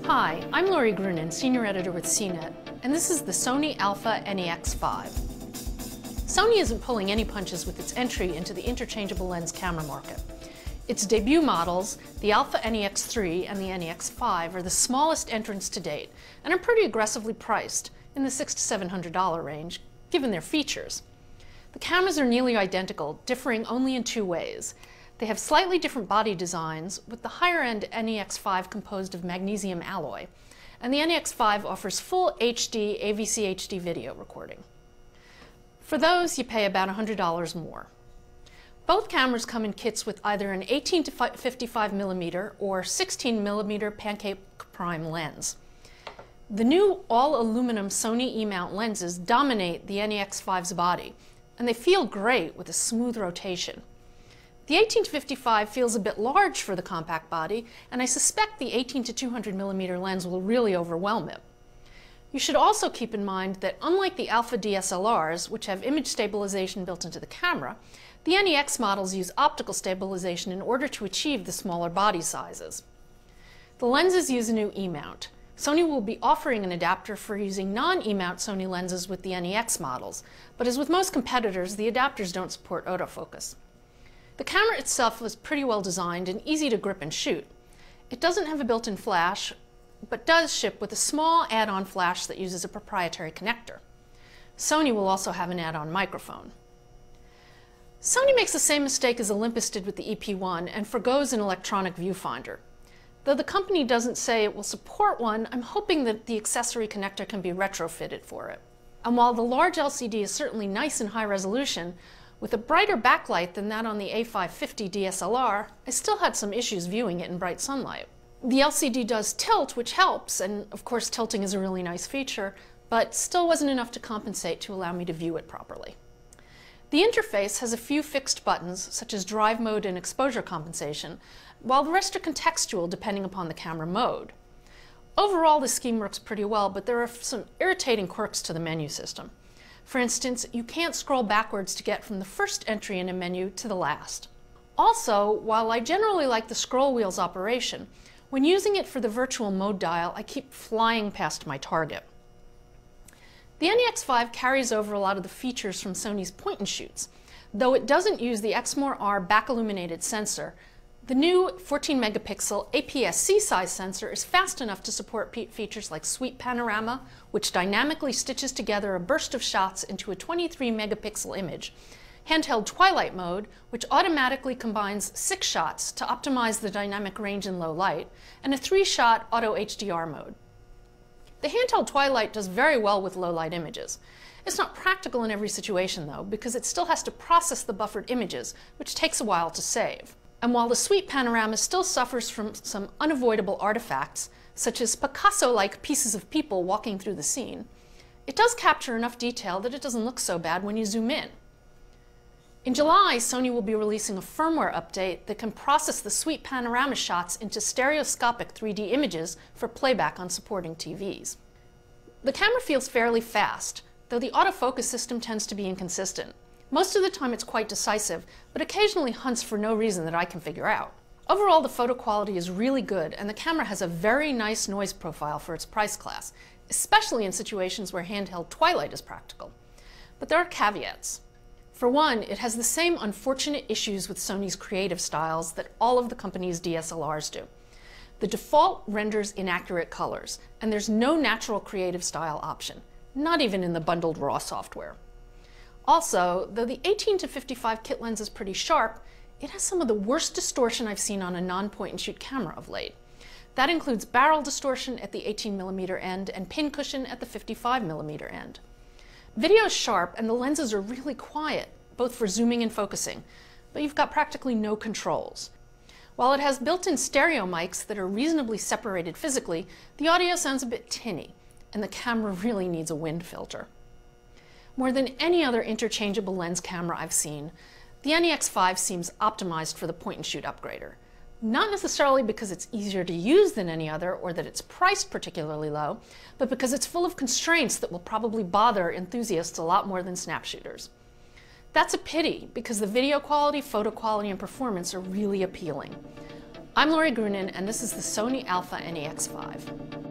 Hi, I'm Lori Grunin, Senior Editor with CNET, and this is the Sony Alpha NEX-5. Sony isn't pulling any punches with its entry into the interchangeable lens camera market. Its debut models, the Alpha NEX-3 and the NEX-5, are the smallest entrants to date and are pretty aggressively priced, in the $600 to $700 range, given their features. The cameras are nearly identical, differing only in two ways. They have slightly different body designs, with the higher-end NEX-5 composed of magnesium alloy, and the NEX-5 offers full HD AVC HD video recording. For those, you pay about $100 more. Both cameras come in kits with either an 18 to 55mm or 16mm pancake prime lens. The new all-aluminum Sony E-mount lenses dominate the NEX-5's body, and they feel great with a smooth rotation. The 18 to 55 feels a bit large for the compact body, and I suspect the 18 to 200mm lens will really overwhelm it. You should also keep in mind that unlike the Alpha DSLRs, which have image stabilization built into the camera, the NEX models use optical stabilization in order to achieve the smaller body sizes. The lenses use a new E-mount. Sony will be offering an adapter for using non-E-mount Sony lenses with the NEX models, but as with most competitors, the adapters don't support autofocus. The camera itself was pretty well designed and easy to grip and shoot. It doesn't have a built-in flash, but does ship with a small add-on flash that uses a proprietary connector. Sony will also have an add-on microphone. Sony makes the same mistake as Olympus did with the EP1 and forgoes an electronic viewfinder. Though the company doesn't say it will support one, I'm hoping that the accessory connector can be retrofitted for it. And while the large LCD is certainly nice and high resolution, with a brighter backlight than that on the A550 DSLR, I still had some issues viewing it in bright sunlight. The LCD does tilt, which helps, and of course tilting is a really nice feature, but still wasn't enough to compensate to allow me to view it properly. The interface has a few fixed buttons, such as drive mode and exposure compensation, while the rest are contextual depending upon the camera mode. Overall, the scheme works pretty well, but there are some irritating quirks to the menu system. For instance, you can't scroll backwards to get from the first entry in a menu to the last. Also, while I generally like the scroll wheel's operation, when using it for the virtual mode dial, I keep flying past my target. The NEX-5 carries over a lot of the features from Sony's point-and-shoots. Though it doesn't use the Exmor-R back-illuminated sensor, the new 14-megapixel APS-C size sensor is fast enough to support features like sweep panorama, which dynamically stitches together a burst of shots into a 23-megapixel image, handheld twilight mode, which automatically combines 6 shots to optimize the dynamic range in low light, and a 3-shot auto HDR mode. The handheld twilight does very well with low light images. It's not practical in every situation though, because it still has to process the buffered images, which takes a while to save. And while the sweep panorama still suffers from some unavoidable artifacts, such as Picasso-like pieces of people walking through the scene, it does capture enough detail that it doesn't look so bad when you zoom in. In July, Sony will be releasing a firmware update that can process the sweep panorama shots into stereoscopic 3D images for playback on supporting TVs. The camera feels fairly fast, though the autofocus system tends to be inconsistent. Most of the time it's quite decisive, but occasionally hunts for no reason that I can figure out. Overall, the photo quality is really good, and the camera has a very nice noise profile for its price class, especially in situations where handheld twilight is practical. But there are caveats. For one, it has the same unfortunate issues with Sony's creative styles that all of the company's DSLRs do. The default renders inaccurate colors, and there's no natural creative style option, not even in the bundled RAW software. Also, though the 18 to 55 kit lens is pretty sharp, it has some of the worst distortion I've seen on a non-point-and-shoot camera of late. That includes barrel distortion at the 18mm end and pincushion at the 55mm end. Video is sharp and the lenses are really quiet, both for zooming and focusing, but you've got practically no controls. While it has built-in stereo mics that are reasonably separated physically, the audio sounds a bit tinny, and the camera really needs a wind filter. More than any other interchangeable lens camera I've seen, the NEX-5 seems optimized for the point-and-shoot upgrader. Not necessarily because it's easier to use than any other or that it's priced particularly low, but because it's full of constraints that will probably bother enthusiasts a lot more than snap shooters. That's a pity because the video quality, photo quality, and performance are really appealing. I'm Lori Grunin, and this is the Sony Alpha NEX-5.